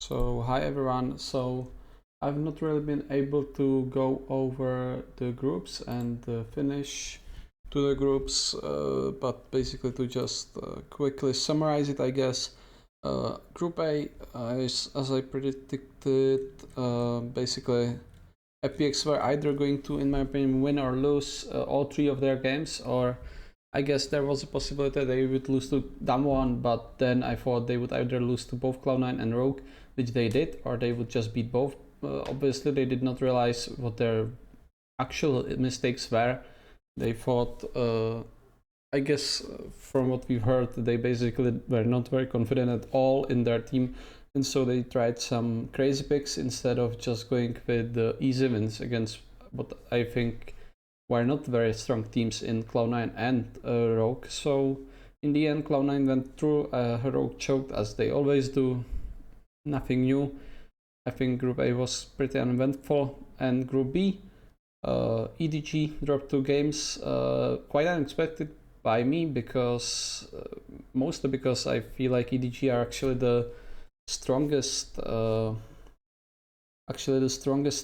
So hi everyone. So I've not really been able to go over the groups and finish to the groups, but basically to just quickly summarize it, I guess. Group A is, as I predicted, basically FPX were either going to, in my opinion, win or lose all three of their games, or I guess there was a possibility they would lose to Damwon, but then I thought they would either lose to both Cloud9 and Rogue, which they did, or they would just beat both. Obviously, they did not realize what their actual mistakes were. They thought, I guess, from what we've heard, they basically were not very confident at all in their team, and so they tried some crazy picks instead of just going with the easy wins against what I think were not very strong teams in Cloud9 and Rogue. So in the end, Cloud9 went through, Rogue choked as they always do. Nothing new. I think Group A was pretty uneventful, and Group B, EDG dropped 2 games, quite unexpected by me because mostly because I feel like EDG are actually the strongest,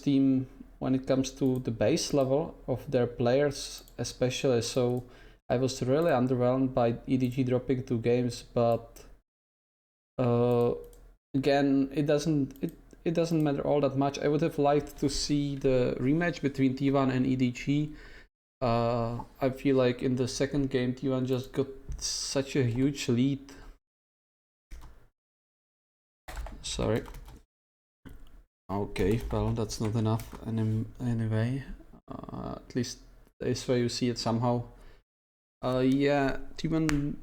team when it comes to the base level of their players, especially. So I was really underwhelmed by EDG dropping 2 games, but again, it doesn't matter all that much. I would have liked to see the rematch between T1 and EDG. I feel like in the second game, T1 just got such a huge lead. Sorry. Okay, well, that's not enough anyway. At least this way you see it somehow. Yeah, T1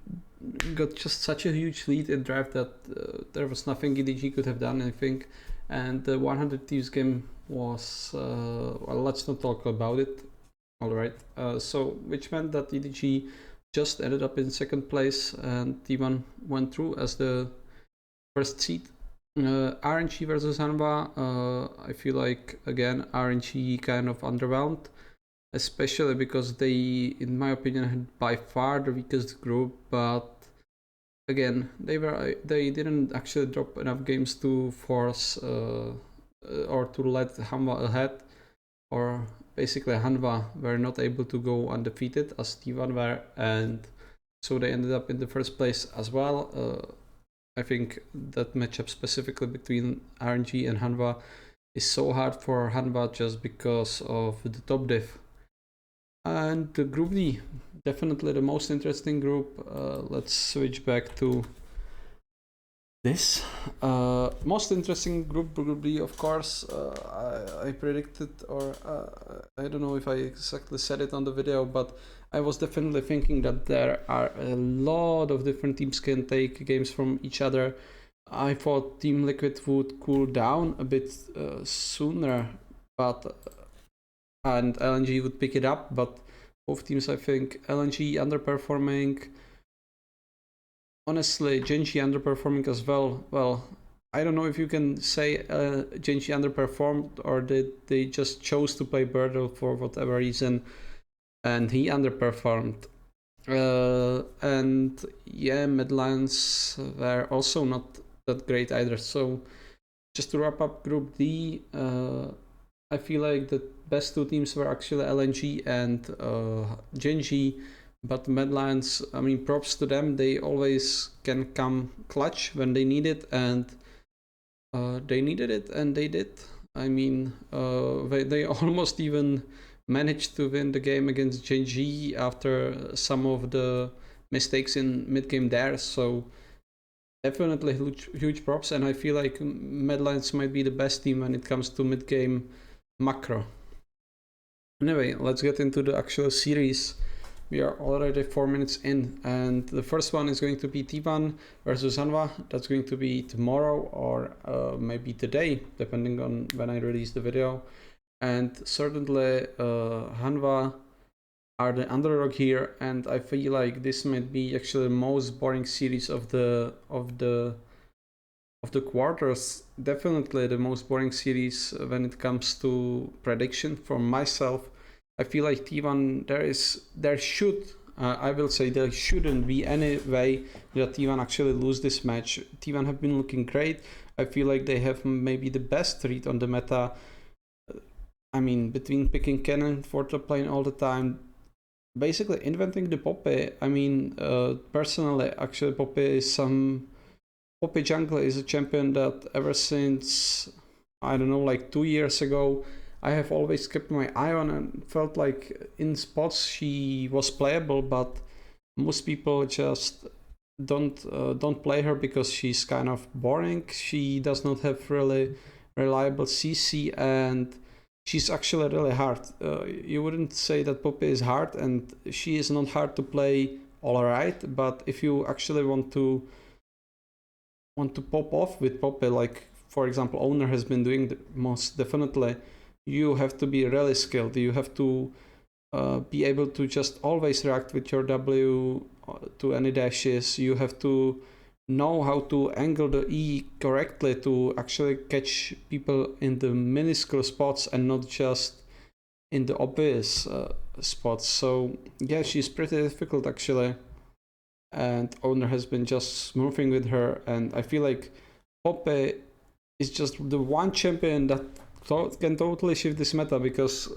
got just such a huge lead in draft that there was nothing EDG could have done, I think. And the 100 Thieves game was, well, let's not talk about it. Alright, so which meant that EDG just ended up in second place and T1 went through as the first seed. RNG versus Hanwha, I feel like, again, RNG kind of underwhelmed, especially because they, in my opinion, had by far the weakest group, but again, they didn't actually drop enough games to force or to let Hanwha ahead, or basically Hanwha were not able to go undefeated as T1 were, and so they ended up in the first place as well. I think that matchup specifically between RNG and Hanwha is so hard for Hanwha just because of the top diff. And the Group D, definitely the most interesting group. Let's switch back to this. Most interesting group D, of course. I predicted, or I don't know if I exactly said it on the video, but I was definitely thinking that there are a lot of different teams can take games from each other. I thought Team Liquid would cool down a bit sooner, but and LNG would pick it up, but both teams, I think, LNG underperforming. Honestly, Genji underperforming as well. Well, I don't know if you can say Genji underperformed, or did they just chose to play Birdle for whatever reason and he underperformed. And yeah, Midlands were also not that great either. So just to wrap up Group D, I feel like the best 2 teams were actually LNG and Genji, but Medlands, I mean, props to them. They always can come clutch when they need it, and they needed it, and they did. I mean, they almost even managed to win the game against Genji after some of the mistakes in mid-game there, so definitely huge props, and I feel like Medlines might be the best team when it comes to mid-game macro. Anyway, let's get into the actual series. We are already 4 minutes in, and the first one is going to be T1 versus Hanwha. That's going to be tomorrow, or maybe today, depending on when I release the video. And certainly Hanwha are the underdog here, and I feel like this might be actually the most boring series of the quarters. Definitely the most boring series when it comes to prediction from myself. I feel like T1 there should I will say there shouldn't be any way that T1 actually lose this match. T1 have been looking great. I feel like they have maybe the best read on the meta. I mean, between picking Cannon for top lane all the time, basically inventing the Poppy. I mean, personally, actually, Poppy Jungle is a champion that ever since, I don't know, like 2 years ago, I have always kept my eye on and felt like in spots she was playable, but most people just don't play her because she's kind of boring. She does not have really reliable CC, and she's actually really hard. You wouldn't say that Poppy is hard, and she is not hard to play all right, but if you actually want to pop off with Poppy, like for example Owner has been doing the most definitely, you have to be really skilled. You have to be able to just always react with your W to any dashes. You have to know how to angle the E correctly to actually catch people in the minuscule spots and not just in the obvious spots. So yeah, she's pretty difficult actually, and Owner has been just smoothing with her, and I feel like Poppy is just the one champion that can totally shift this meta, because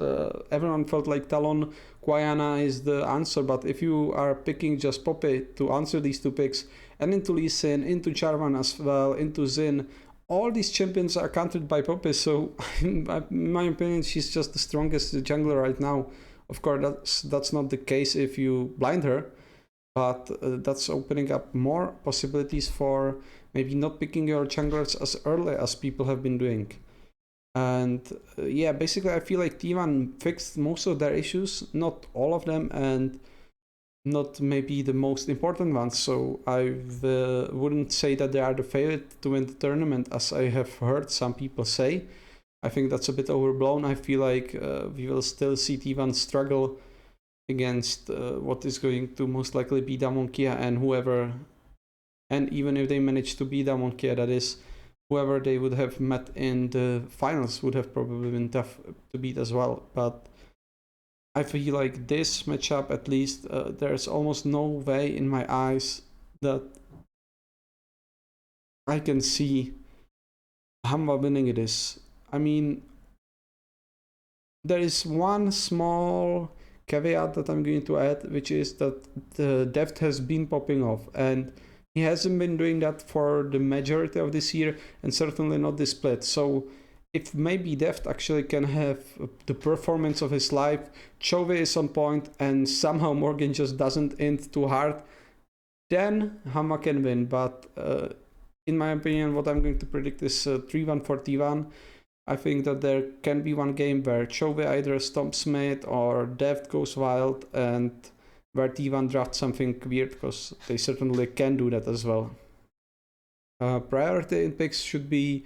everyone felt like Talon, Quayana is the answer, but if you are picking just Poppy to answer these two picks, and into Lee Sin, into Jarvan as well, into Xin, all these champions are countered by Poppy, so in my opinion she's just the strongest jungler right now. Of course that's not the case if you blind her, but that's opening up more possibilities for maybe not picking your junglers as early as people have been doing. And yeah, basically I feel like T1 fixed most of their issues, not all of them, and not maybe the most important ones. So I wouldn't say that they are the favorite to win the tournament, as I have heard some people say. I think that's a bit overblown. I feel like we will still see T1 struggle against what is going to most likely be Damonkia and whoever, and even if they manage to beat Damonkia, that is, whoever they would have met in the finals would have probably been tough to beat as well. But I feel like this matchup, at least, there's almost no way in my eyes that I can see Hamba winning this. I mean, there is one small caveat that I'm going to add, which is that the depth has been popping off, and he hasn't been doing that for the majority of this year, and certainly not this split. So if maybe Deft actually can have the performance of his life, Chove is on point, and somehow Morgan just doesn't end too hard, then Hama can win. But in my opinion, what I'm going to predict is 3-1 for T1. I think that there can be one game where Chove either stomps mid or Deft goes wild, and where T1 drafts something weird, because they certainly can do that as well. Priority in picks should be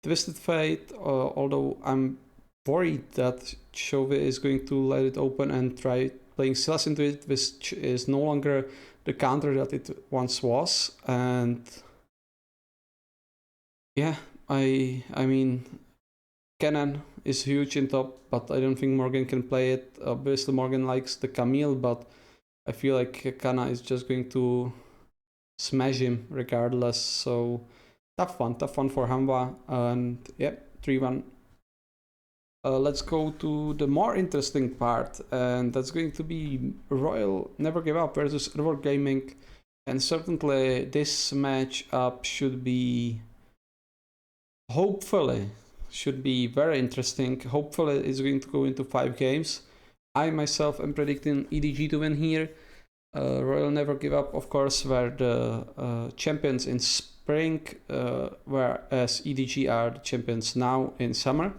Twisted Fate, although I'm worried that Chove is going to let it open and try playing Silas into it, which is no longer the counter that it once was. And yeah, I mean, Cannon is huge in top, but I don't think Morgan can play it. Obviously Morgan likes the Camille, but I feel like Kana is just going to smash him regardless. So tough one for Hamba, and yeah, 3-1. Let's go to the more interesting part, and that's going to be Royal Never Give Up versus Reward Gaming. And certainly this matchup should be, hopefully, should be very interesting. Hopefully it's going to go into 5 games. I myself am predicting EDG to win here. Royal Never Give Up, of course, were the champions in spring, whereas EDG are the champions now in summer.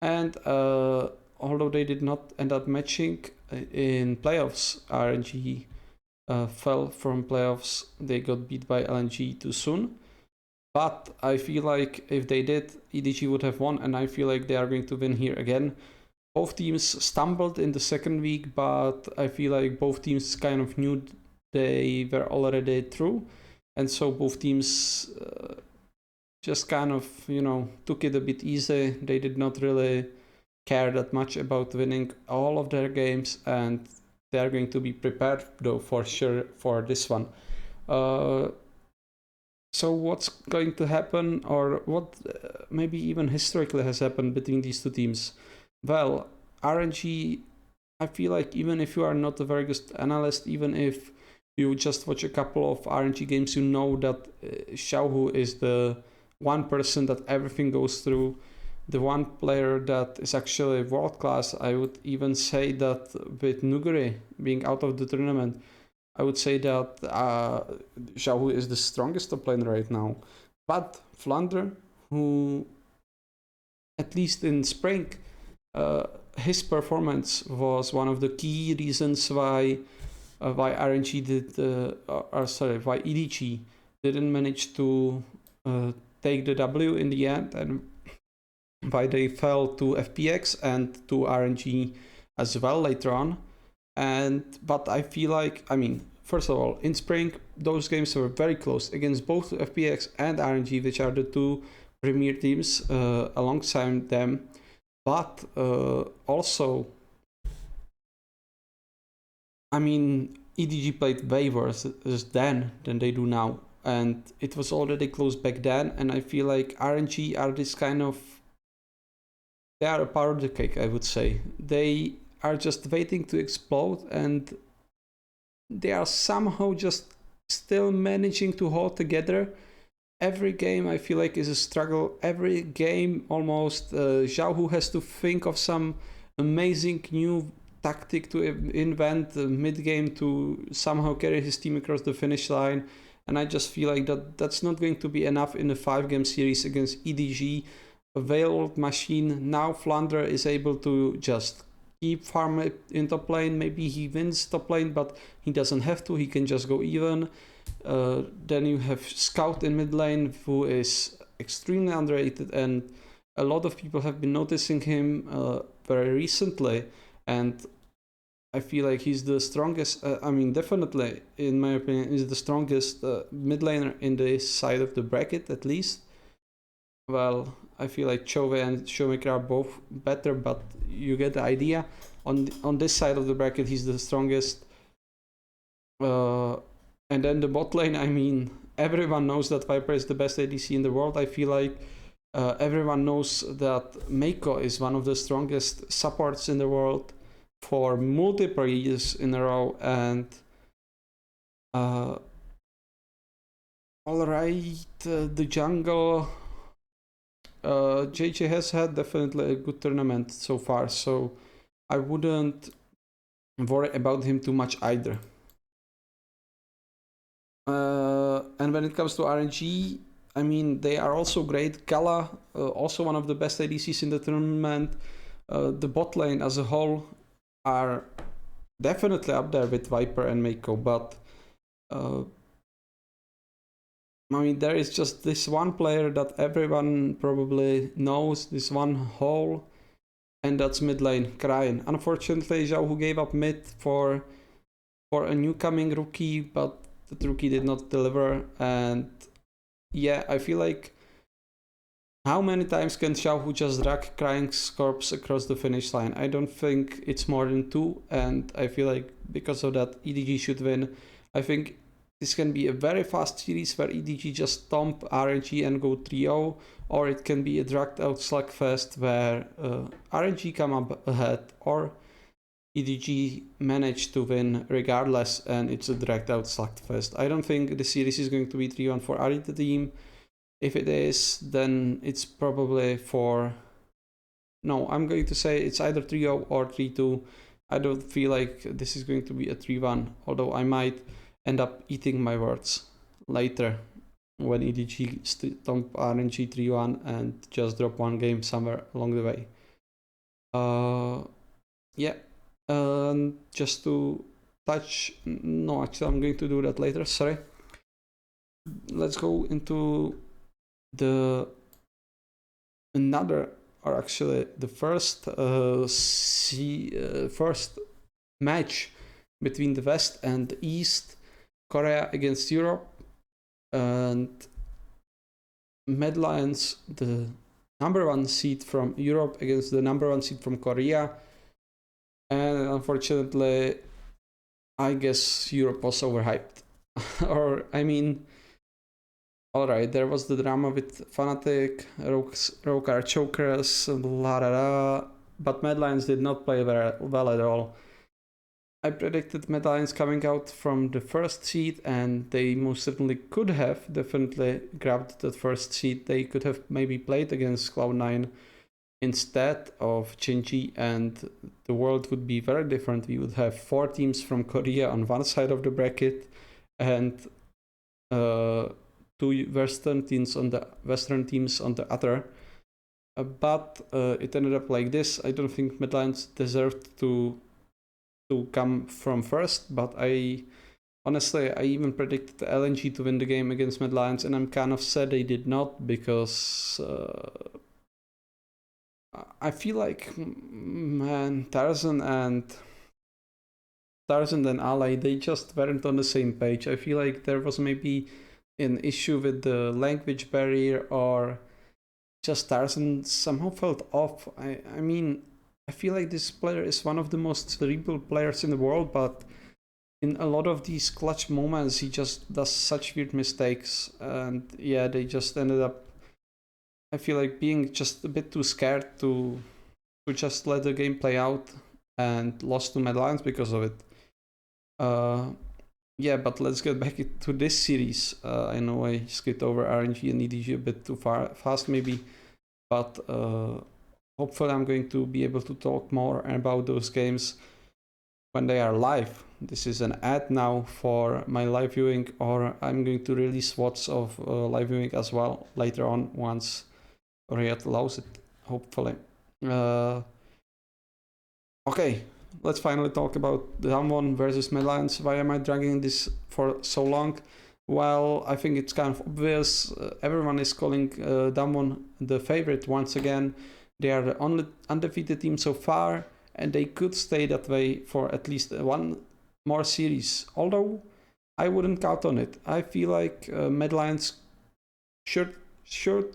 And although they did not end up matching in playoffs, RNG fell from playoffs. They got beat by LNG too soon. But I feel like if they did, EDG would have won, and I feel like they are going to win here again. Both teams stumbled in the second week, but I feel like both teams kind of knew they were already through. And so both teams just kind of, took it a bit easy. They did not really care that much about winning all of their games, and they are going to be prepared though for sure for this one. So what's going to happen, or what maybe even historically has happened between these two teams? Well, RNG, I feel like even if you are not a very good analyst, even if you just watch a couple of RNG games, you know that Xiaohu is the one person that everything goes through, the one player that is actually world class. I would even say that with Nuguri being out of the tournament, I would say that Xiaohu is the strongest top laner right now. But Flandre, who at least in spring, his performance was one of the key reasons why RNG why EDG didn't manage to take the W in the end, and why they fell to FPX and to RNG as well later on. But I feel like, I mean, first of all, in spring, those games were very close against both FPX and RNG, which are the two premier teams alongside them. But also, I mean, EDG played way worse then than they do now. And it was already close back then. And I feel like RNG are this kind of, they are a powder cake, I would say. They are just waiting to explode, and they are somehow just still managing to hold together. Every game I feel like is a struggle. Every game almost Xiaohu has to think of some amazing new tactic to invent mid game to somehow carry his team across the finish line. And I just feel like that's not going to be enough in a 5-game series against EDG, a veiled machine. Now Flandre is able to just keep farm in top lane. Maybe he wins top lane, but he doesn't have to. He can just go even. Then you have Scout in mid lane, who is extremely underrated, and a lot of people have been noticing him very recently. And I feel like he's the strongest. I mean, definitely, in my opinion, is the strongest mid laner in this side of the bracket, at least. Well, I feel like Chove and Showmaker are both better, but you get the idea. On this side of the bracket, he's the strongest. And then the bot lane, I mean, everyone knows that Viper is the best ADC in the world. I feel like everyone knows that Meiko is one of the strongest supports in the world for multiple years in a row. And alright, the jungle. JJ has had definitely a good tournament so far, so I wouldn't worry about him too much either. And when it comes to RNG, I mean, they are also great. Gala, also one of the best ADCs in the tournament. The bot lane as a whole are definitely up there with Viper and Meiko, but I mean, there is just this one player that everyone probably knows, this one hole, and that's mid lane, Krain. Unfortunately, Xiaohu gave up mid for a newcoming rookie, but the rookie did not deliver. And yeah, I feel like, how many times can Xiaohu just drag Krain's corpse across the finish line? I don't think it's more than 2, and I feel like because of that, EDG should win. I think this can be a very fast series where EDG just stomp RNG and go 3-0, or it can be a dragged out slugfest where RNG come up ahead, or EDG manage to win regardless, and it's a dragged out slugfest. I don't think the series is going to be 3-1 for Arita team. If it is, then it's probably for... No, I'm going to say it's either 3-0 or 3-2. I don't feel like this is going to be a 3-1, although I might end up eating my words later when EDG stomp RNG 3-1 and just drop one game somewhere along the way. Yeah, just to touch... No, actually, I'm going to do that later, sorry. Let's go into the first first match between the West and the East, Korea against Europe, and Mad Lions, the number 1 seed from Europe against the number 1 seed from Korea. And unfortunately, I guess Europe was overhyped. Or, I mean, alright, there was the drama with Fnatic, Rogue Chokers, la da da, but Mad Lions did not play very well at all. I predicted Mad Lions coming out from the first seed, and they most certainly could have definitely grabbed that first seed. They could have maybe played against Cloud9 instead of Genji, and the world would be very different. We would have 4 teams from Korea on one side of the bracket, and 2 Western teams on the other. But it ended up like this. I don't think Mad Lions deserved to come from first, but I even predicted LNG to win the game against Mad Lions, and I'm kind of sad they did not, because I feel like, man, Tarzan and Ally, they just weren't on the same page. I feel like there was maybe an issue with the language barrier, or just Tarzan somehow felt off. I mean, I feel like this player is one of the most cerebral players in the world, but in a lot of these clutch moments, he just does such weird mistakes. And yeah, they just ended up, I feel like, being just a bit too scared to just let the game play out, and lost to Mad Lions because of it. Yeah, but let's get back to this series. I know I skipped over RNG and EDG a bit too fast maybe, but hopefully I'm going to be able to talk more about those games when they are live. This is an ad now for my live viewing, or I'm going to release VODs of live viewing as well later on once Riot allows it, hopefully. Okay, let's finally talk about Damwon versus Mad Lions. Why am I dragging this for so long? Well, I think it's kind of obvious. Everyone is calling Damwon the favorite once again. They are the only undefeated team so far, and they could stay that way for at least one more series. Although I wouldn't count on it. I feel like Mad Lions should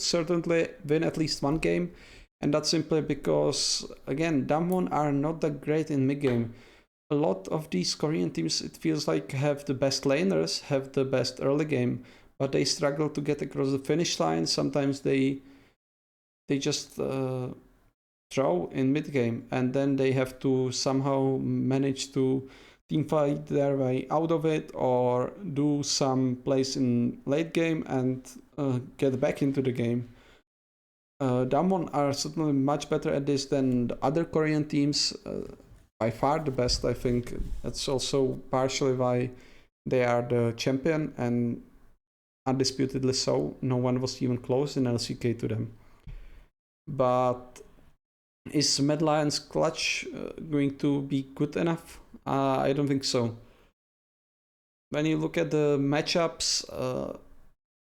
certainly win at least one game, and that's simply because, again, Damwon are not that great in mid game. A lot of these Korean teams, it feels like, have the best laners, have the best early game, but they struggle to get across the finish line. Sometimes they just throw in mid game, and then they have to somehow manage to team fight their way out of it, or do some plays in late game and get back into the game. Damwon are certainly much better at this than the other Korean teams. By far the best, I think. That's also partially why they are the champion, and undisputedly so. No one was even close in LCK to them. But is Mad Lions clutch going to be good enough? I don't think so. When you look at the matchups,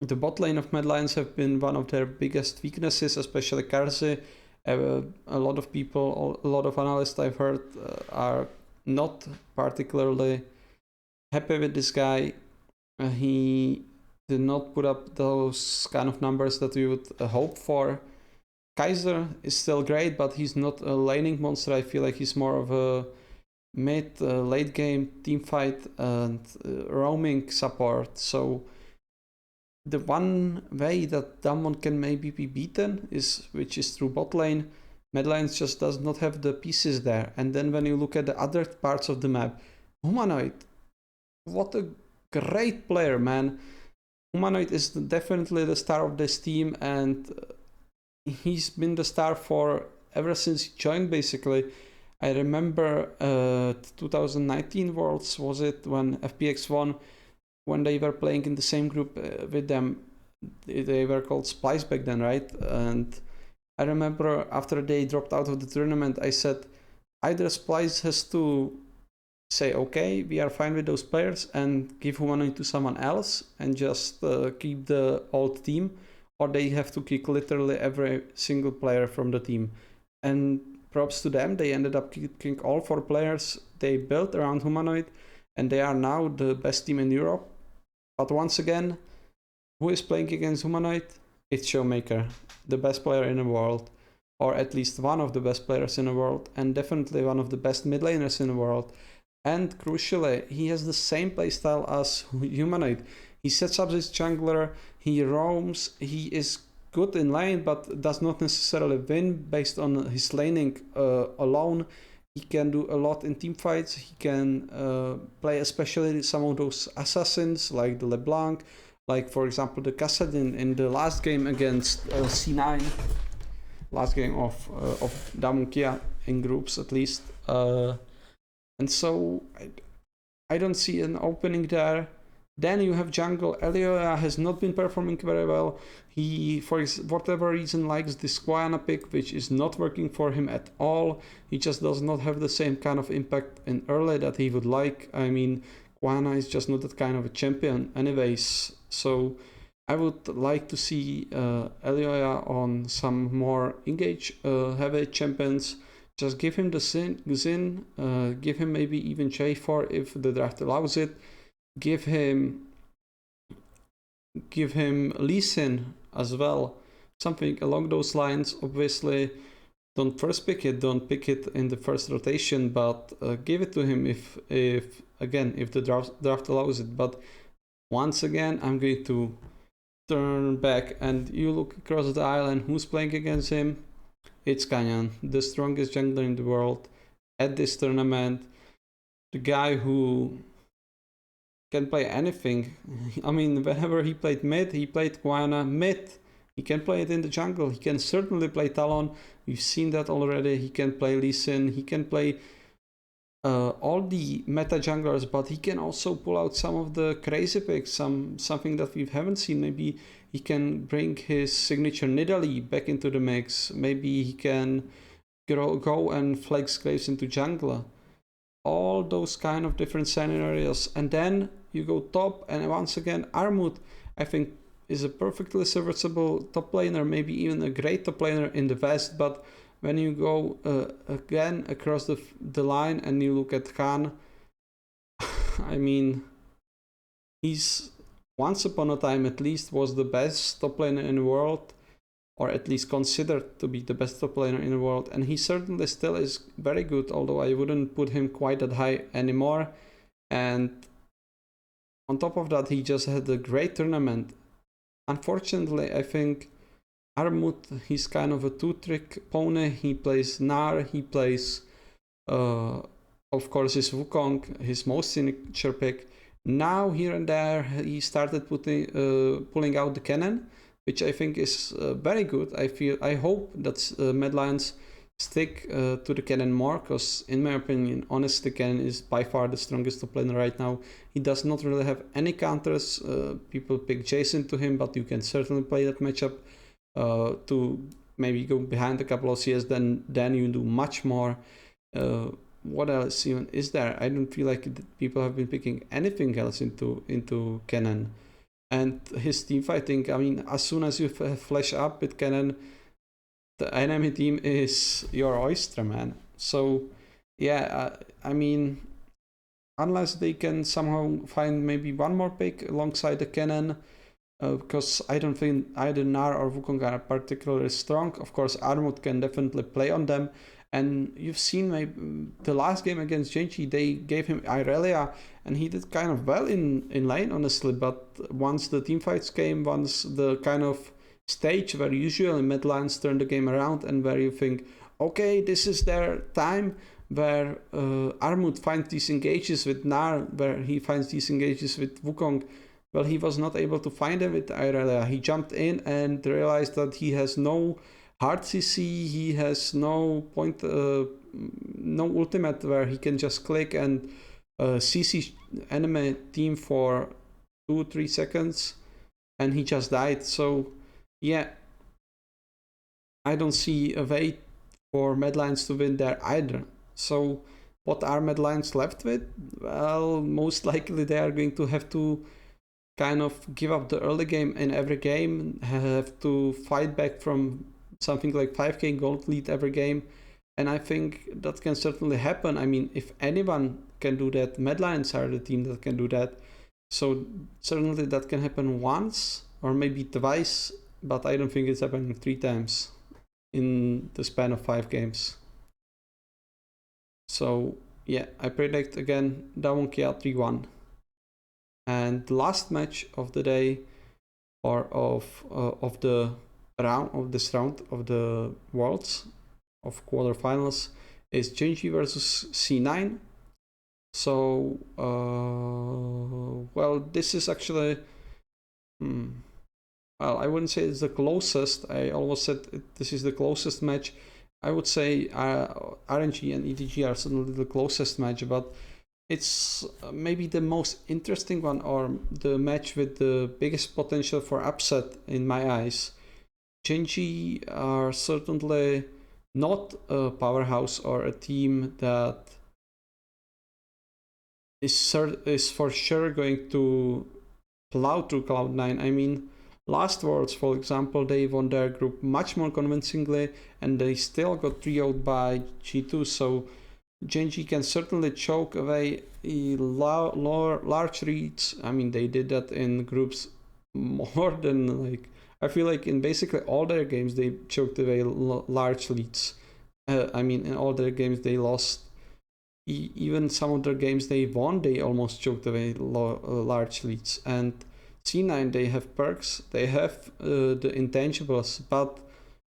the bot lane of Mad Lions have been one of their biggest weaknesses, especially Perkz. A lot of people, a lot of analysts I've heard are not particularly happy with this guy. He did not put up those kind of numbers that we would hope for. Kaiser is still great, but he's not a laning monster. I feel like he's more of a mid late game team fight and roaming support. So the one way that Damwon can maybe be beaten which is through bot lane. Mad Lions just does not have the pieces there. And then when you look at the other parts of the map, Humanoid, what a great player, man. Humanoid is definitely the star of this team, and he's been the star for ever since he joined, basically. I remember 2019 Worlds, was it, when FPX won, when they were playing in the same group with them. They were called Splice back then, right? And I remember after they dropped out of the tournament, I said, either Splice has to say, okay, we are fine with those players, and give Humanoid to someone else and just keep the old team, or they have to kick literally every single player from the team. And props to them, they ended up kicking all 4 players they built around Humanoid, and they are now the best team in Europe. But once again, who is playing against Humanoid? It's Showmaker, the best player in the world, or at least one of the best players in the world, and definitely one of the best mid laners in the world. And crucially, he has the same playstyle as Humanoid. He sets up his jungler, he roams, he is good in lane, but does not necessarily win based on his laning alone. He can do a lot in team fights. He can play especially some of those assassins like the LeBlanc, like for example the Kassadin in the last game against C9, last game of Damunkia in groups at least. And so I don't see an opening there. Then you have jungle. Elioya has not been performing very well. He, for whatever reason, likes this Quana pick, which is not working for him at all. He just does not have the same kind of impact in early that he would like. I mean, Quana is just not that kind of a champion anyways. So I would like to see Elioya on some more engage heavy champions. Just give him the Xin, give him maybe even J4 if the draft allows it. Give him Lee Sin as well, something along those lines. Obviously, don't first pick it, don't pick it in the first rotation, but give it to him if the draft allows it. But once again, I'm going to turn back and you look across the island. Who's playing against him? It's Kanyan, the strongest jungler in the world at this tournament. The guy who can play anything. I mean, whenever he played mid, he played Quana mid. He can play it in the jungle. He can certainly play Talon. We've seen that already. He can play Lee Sin. He can play all the meta junglers, but he can also pull out some of the crazy picks, something that we haven't seen. Maybe he can bring his signature Nidalee back into the mix. Maybe he can go and flex Graves into jungler. All those kind of different scenarios. And then you go top, and once again, Armut, I think, is a perfectly serviceable top laner, maybe even a great top laner in the West. But when you go again across the line and you look at Khan, I mean, he's once upon a time at least was the best top laner in the world, or at least considered to be the best top laner in the world, and he certainly still is very good, although I wouldn't put him quite that high anymore. And on top of that, he just had a great tournament. Unfortunately, I think Armut, he's kind of a two-trick pony. He plays Gnar, he plays, of course, his Wukong, his most signature pick. Now, here and there, he started pulling out the cannon, which I think is very good. I hope that Mad Lions stick to the cannon more, because in my opinion, honestly, cannon is by far the strongest top laner right now. He does not really have any counters. People pick Jason to him, but you can certainly play that matchup to maybe go behind a couple of CS, then you do much more. What else even is there? I don't feel like people have been picking anything else into cannon. And his team fighting, I mean, as soon as you flash up with cannon, the enemy team is your oyster, man. So yeah, I mean, unless they can somehow find maybe one more pick alongside the cannon, because I don't think either Gnar or Wukong are particularly strong. Of course, Armut can definitely play on them. And you've seen the last game against Genji, they gave him Irelia, and he did kind of well in lane, honestly. But once the teamfights came, once the kind of stage where usually mid lanes turn the game around and where you think, okay, this is their time, where Armut finds these engages with Gnar, where he finds these engages with Wukong, well, he was not able to find them with Irelia. He jumped in and realized that he has no hard CC, he has no point, no ultimate where he can just click and CC enemy team for 2-3 seconds, and he just died. So yeah, I don't see a way for Mad Lions to win there either. So what are Mad Lions left with? Well, most likely they are going to have to kind of give up the early game in every game, have to fight back from something like 5k gold lead every game. And I think that can certainly happen. I mean, if anyone can do that, Mad Lions are the team that can do that. So certainly that can happen once or maybe twice, but I don't think it's happening 3 times in the span of 5 games. So yeah, I predict again Damonkia 3-1. And the last match of the day, or of the round of this round of the Worlds of quarterfinals, is Genji versus C9. So, well, this is actually, well, I wouldn't say it's the closest. I almost said this is the closest match. I would say RNG and EDG are certainly the closest match, but it's maybe the most interesting one, or the match with the biggest potential for upset in my eyes. Genji are certainly not a powerhouse or a team that is for sure going to plow through Cloud9. I mean, last Worlds, for example, they won their group much more convincingly, and they still got 3-0'd by G2, so Genji can certainly choke away large leads. I mean, they did that in groups more than, like, I feel like in basically all their games they choked away large leads. I mean, in all their games they lost. Even some of their games they won, they almost choked away large leads. And C9, they have Perkz, they have the intangibles, but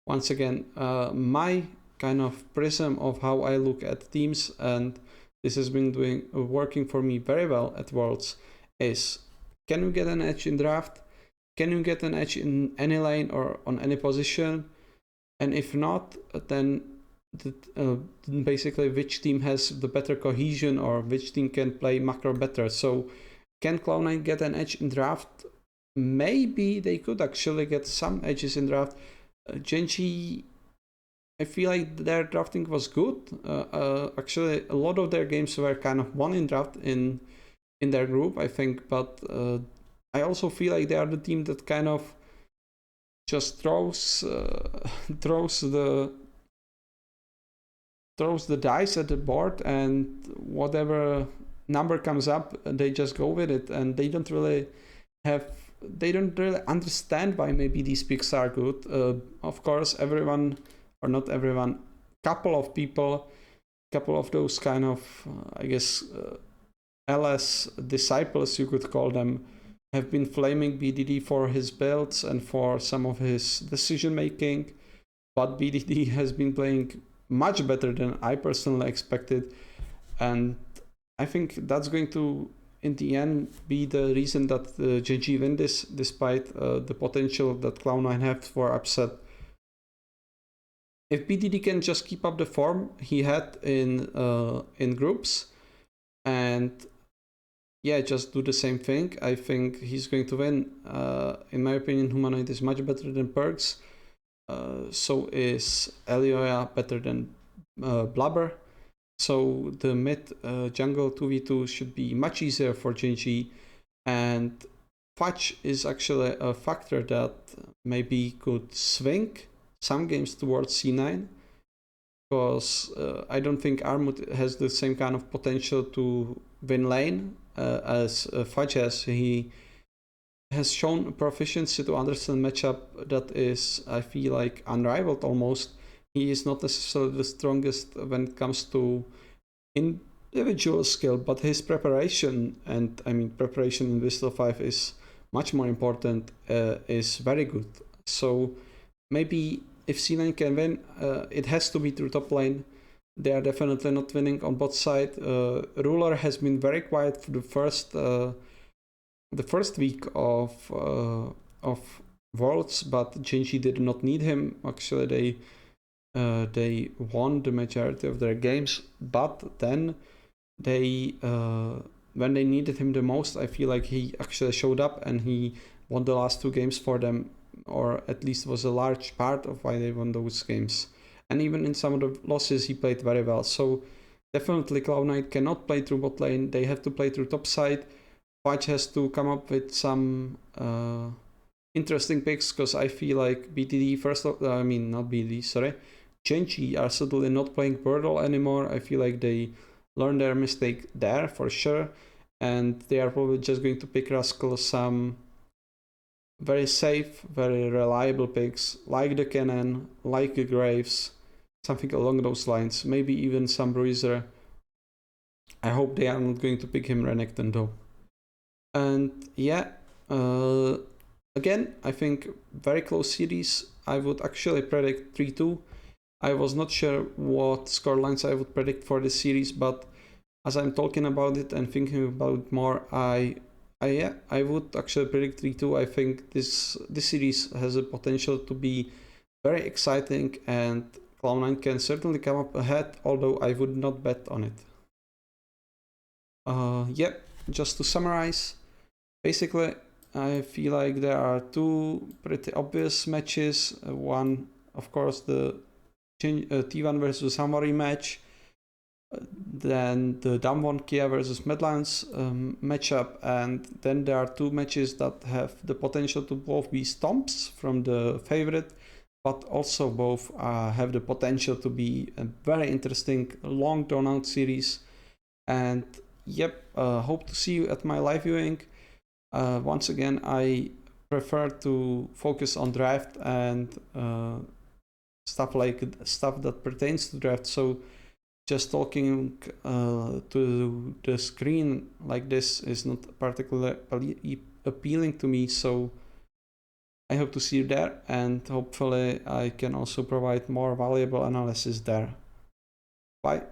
once again, my kind of prism of how I look at teams, and this has been working for me very well at Worlds, is can you get an edge in draft? Can you get an edge in any lane or on any position? And if not, then basically which team has the better cohesion, or which team can play macro better. So can Cloud9 get an edge in draft? Maybe they could actually get some edges in draft. Genji, I feel like their drafting was good. Actually, a lot of their games were kind of won in draft in their group, I think. But I also feel like they are the team that kind of just throws the dice at the board, and whatever number comes up, they just go with it, and they don't really understand why maybe these picks are good. Of course, everyone, or not everyone, couple of people, couple of those kind of, I guess, LS disciples, you could call them, have been flaming BDD for his builds and for some of his decision making, but BDD has been playing much better than I personally expected, and I think that's going to, in the end, be the reason that GG win this, despite the potential that Cloud9 have for upset. If BDD can just keep up the form he had in groups, and yeah, just do the same thing, I think he's going to win. In my opinion, Humanoid is much better than Perkz. So is Elioya better than Blubber. So the mid jungle 2v2 should be much easier for Genji, and Fudge is actually a factor that maybe could swing some games towards C9, because I don't think Armut has the same kind of potential to win lane as Fudge has. He has shown proficiency to understand matchup that is, I feel like, unrivaled almost. He is not necessarily the strongest when it comes to individual skill, but his preparation, and I mean preparation in Whistle 5 is much more important, is very good. So maybe if C9 can win, it has to be through top lane. They are definitely not winning on bot side. Ruler has been very quiet for the first week of Worlds, but Genji did not need him. Actually, they won the majority of their games, but then they when they needed him the most, I feel like he actually showed up and he won the last two games for them, or at least was a large part of why they won those games. And even in some of the losses, he played very well. So definitely Cloud9 cannot play through bot lane. They have to play through top side. Fudge has to come up with some interesting picks, because I feel like BTD not BTD, sorry, Genji are suddenly not playing Birdle anymore. I feel like they learned their mistake there for sure, and they are probably just going to pick Rascal some very safe, very reliable picks, like the Cannon, like the Graves, something along those lines, maybe even some Bruiser. I hope they are not going to pick him Renekton though. And yeah, again, I think very close series. I would actually predict 3-2. I was not sure what scorelines I would predict for this series, but as I'm talking about it and thinking about it more, I would actually predict 3-2. I think this series has a potential to be very exciting, and Cloud9 can certainly come up ahead, although I would not bet on it. Yeah, just to summarize, basically, I feel like there are two pretty obvious matches. One, of course, the T1 versus Hamori match, then the Damwon Kia versus Medlines matchup, and then there are two matches that have the potential to both be stomps from the favorite, but also both have the potential to be a very interesting, long drawn out series. And yep, hope to see you at my live viewing. Once again, I prefer to focus on draft and stuff that pertains to draft. So just talking to the screen like this is not particularly appealing to me. So I hope to see you there, and hopefully I can also provide more valuable analysis there. Bye.